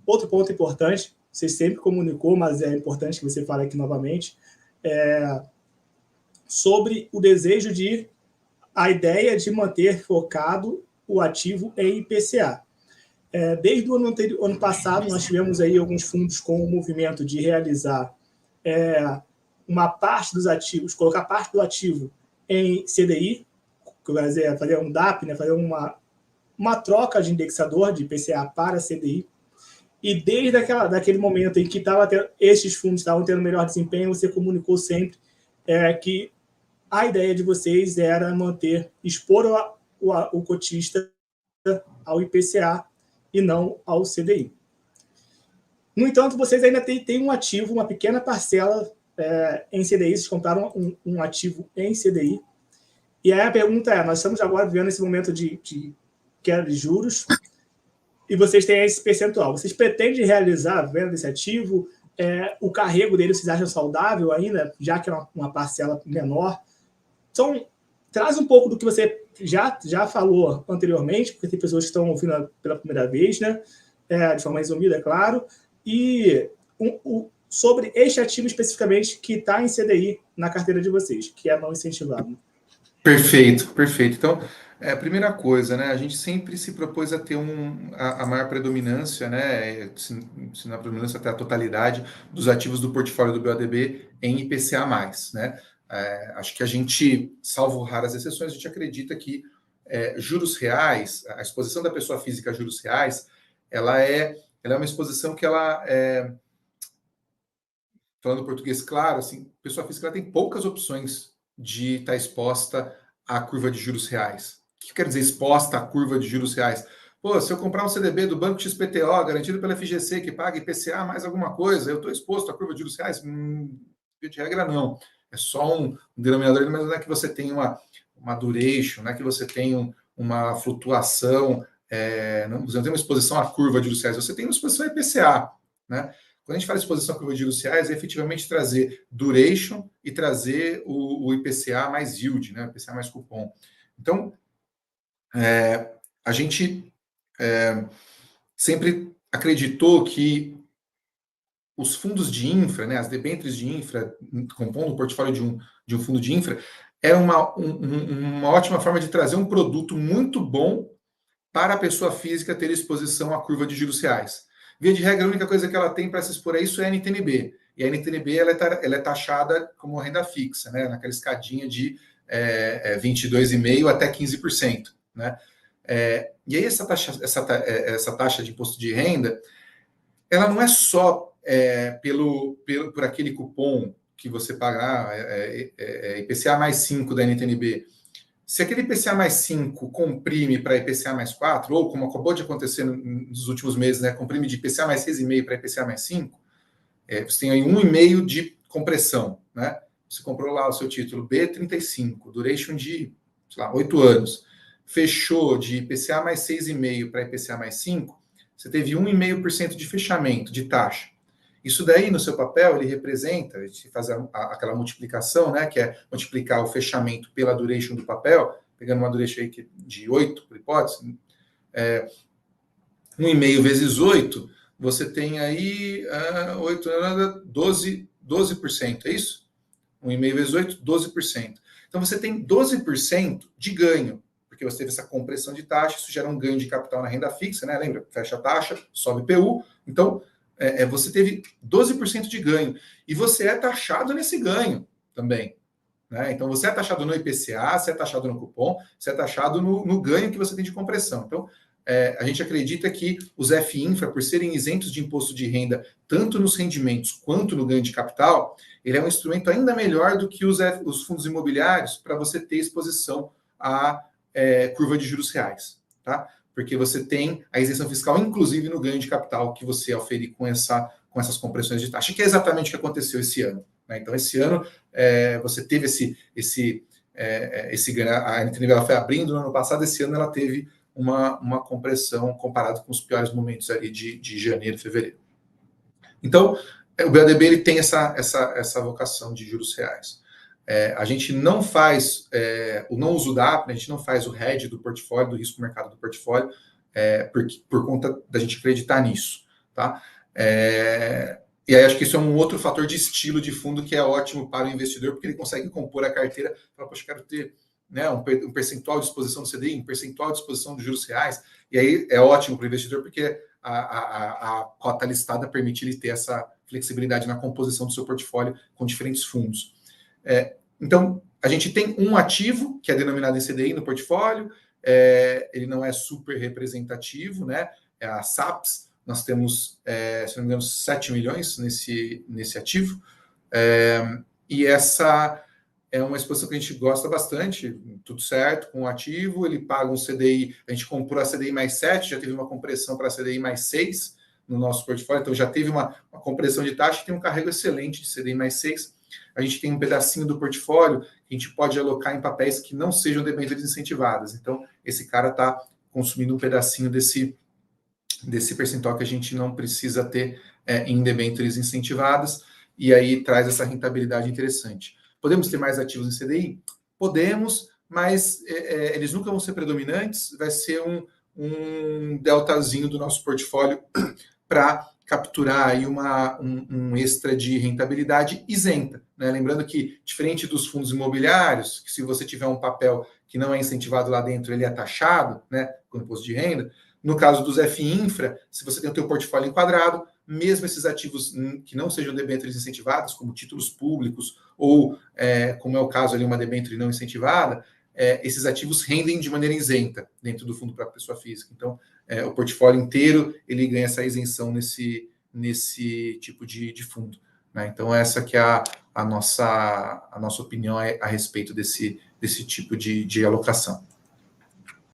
outro ponto importante, você sempre comunicou, mas é importante que você fale aqui novamente, sobre o desejo a ideia de manter focado o ativo em IPCA. Desde o ano passado, nós tivemos aí alguns fundos com o movimento de realizar uma parte dos ativos, colocar parte do ativo em CDI, fazer um DAP, né, fazer uma troca de indexador de IPCA para CDI. E desde daquele momento em que esses fundos estavam tendo melhor desempenho, você comunicou sempre que a ideia de vocês era expor o cotista ao IPCA e não ao CDI. No entanto, vocês ainda têm um ativo, uma pequena parcela em CDI, vocês compraram um ativo em CDI. E aí a pergunta nós estamos agora vivendo esse momento de queda de juros, e vocês têm esse percentual. Vocês pretendem realizar a venda desse ativo? O carrego dele vocês acham saudável ainda, já que é uma parcela menor? Então, traz um pouco do que você já falou anteriormente, porque tem pessoas que estão ouvindo pela primeira vez, né? De forma resumida, é claro, e sobre este ativo especificamente que está em CDI na carteira de vocês, que é não incentivado. Perfeito, perfeito. Então, primeira coisa, né? A gente sempre se propôs a ter a maior predominância, né? Se não a predominância, até a totalidade dos ativos do portfólio do BODB em IPCA+, né? Acho que a gente, salvo raras exceções, a gente acredita que juros reais, a exposição da pessoa física a juros reais, ela é uma exposição que falando português claro, assim, a pessoa física ela tem poucas opções de estar exposta à curva de juros reais. O que quer dizer exposta à curva de juros reais? Pô, se eu comprar um CDB do Banco XPTO, garantido pela FGC, que paga IPCA mais alguma coisa, eu estou exposto à curva de juros reais? De regra, não. É só um denominador, mas não é que você tem uma duration, não é que você tem uma flutuação, você não tem uma exposição à curva de juros reais, você tem uma exposição a IPCA, né? Quando a gente fala de exposição à curva de juros reais, é efetivamente trazer duration e trazer o IPCA mais yield, né? O IPCA mais cupom. Então, a gente sempre acreditou que os fundos de infra, né, as debêntures de infra, compondo o portfólio de um fundo de infra, é uma ótima forma de trazer um produto muito bom para a pessoa física ter exposição à curva de juros reais. Via de regra, a única coisa que ela tem para se expor a isso é a NTNB. E a NTNB ela é taxada como renda fixa, né, naquela escadinha de 22,5% até 15%. Né? E aí essa taxa de imposto de renda, ela não é só por aquele cupom que você pagar, IPCA mais 5 da NTNB. Se aquele IPCA mais 5 comprime para IPCA mais 4, ou como acabou de acontecer nos últimos meses, né, comprime de IPCA mais 6,5 para IPCA mais 5, você tem aí 1,5 de compressão. Né? Você comprou lá o seu título B35, duration de, sei lá, 8 anos. Fechou de IPCA mais 6,5 para IPCA mais 5, você teve 1,5% de fechamento de taxa. Isso daí, no seu papel, ele representa, a gente faz aquela multiplicação, né, que é multiplicar o fechamento pela duration do papel, pegando uma duration aí de 8, por hipótese, 1,5 vezes 8, você tem aí 12%, é isso? 1,5 vezes 8, 12%. Então, você tem 12% de ganho, porque você teve essa compressão de taxa, isso gera um ganho de capital na renda fixa, né? Lembra? Fecha a taxa, sobe PU. Então, você teve 12% de ganho. E você é taxado nesse ganho também. Né? Então, você é taxado no IPCA, você é taxado no cupom, você é taxado no ganho que você tem de compressão. Então, a gente acredita que os FINFRA, por serem isentos de imposto de renda, tanto nos rendimentos quanto no ganho de capital, ele é um instrumento ainda melhor do que os fundos imobiliários para você ter exposição à curva de juros reais, tá? Porque você tem a isenção fiscal, inclusive no ganho de capital que você oferece com essas compressões de taxa, que é exatamente o que aconteceu esse ano. Né? Então, esse ano, você teve esse ganho, a NTNB ela foi abrindo no ano passado, esse ano ela teve uma compressão comparado com os piores momentos ali de janeiro, fevereiro. Então, o BODB ele tem essa vocação de juros reais. A gente não faz o não uso da APA, a gente não faz o hedge do portfólio, do risco mercado do portfólio, por conta da gente acreditar nisso. tá? E aí acho que isso é um outro fator de estilo de fundo que é ótimo para o investidor, porque ele consegue compor a carteira, fala, poxa, quero ter, né, um percentual de exposição do CDI, um percentual de exposição dos juros reais, e aí é ótimo para o investidor, porque a cota listada permite ele ter essa flexibilidade na composição do seu portfólio com diferentes fundos. Então, a gente tem um ativo, que é denominado em CDI no portfólio, ele não é super representativo, né? É a SAPS, nós temos, se não me engano, 7 milhões nesse ativo, e essa é uma exposição que a gente gosta bastante, tudo certo, com o ativo, ele paga um CDI, a gente comprou a CDI mais 7, já teve uma compressão para a CDI mais 6 no nosso portfólio, então já teve uma compressão de taxa, tem um carrego excelente de CDI mais 6, a gente tem um pedacinho do portfólio que a gente pode alocar em papéis que não sejam debêntures incentivadas, então esse cara está consumindo um pedacinho desse percentual que a gente não precisa ter em debêntures incentivadas, e aí traz essa rentabilidade interessante. Podemos ter mais ativos em CDI? Podemos, mas eles nunca vão ser predominantes, vai ser um deltazinho do nosso portfólio para capturar aí um extra de rentabilidade isenta, né? Lembrando que, diferente dos fundos imobiliários, que se você tiver um papel que não é incentivado lá dentro, ele é taxado, né, com imposto de renda. No caso dos FI-Infra, se você tem o teu portfólio enquadrado, mesmo esses ativos que não sejam debêntures incentivadas, como títulos públicos, ou, como é o caso ali, uma debênture não incentivada, esses ativos rendem de maneira isenta dentro do fundo para a pessoa física. Então, o portfólio inteiro, ele ganha essa isenção nesse tipo de fundo, né? Então, essa que é a nossa opinião a respeito desse tipo de alocação.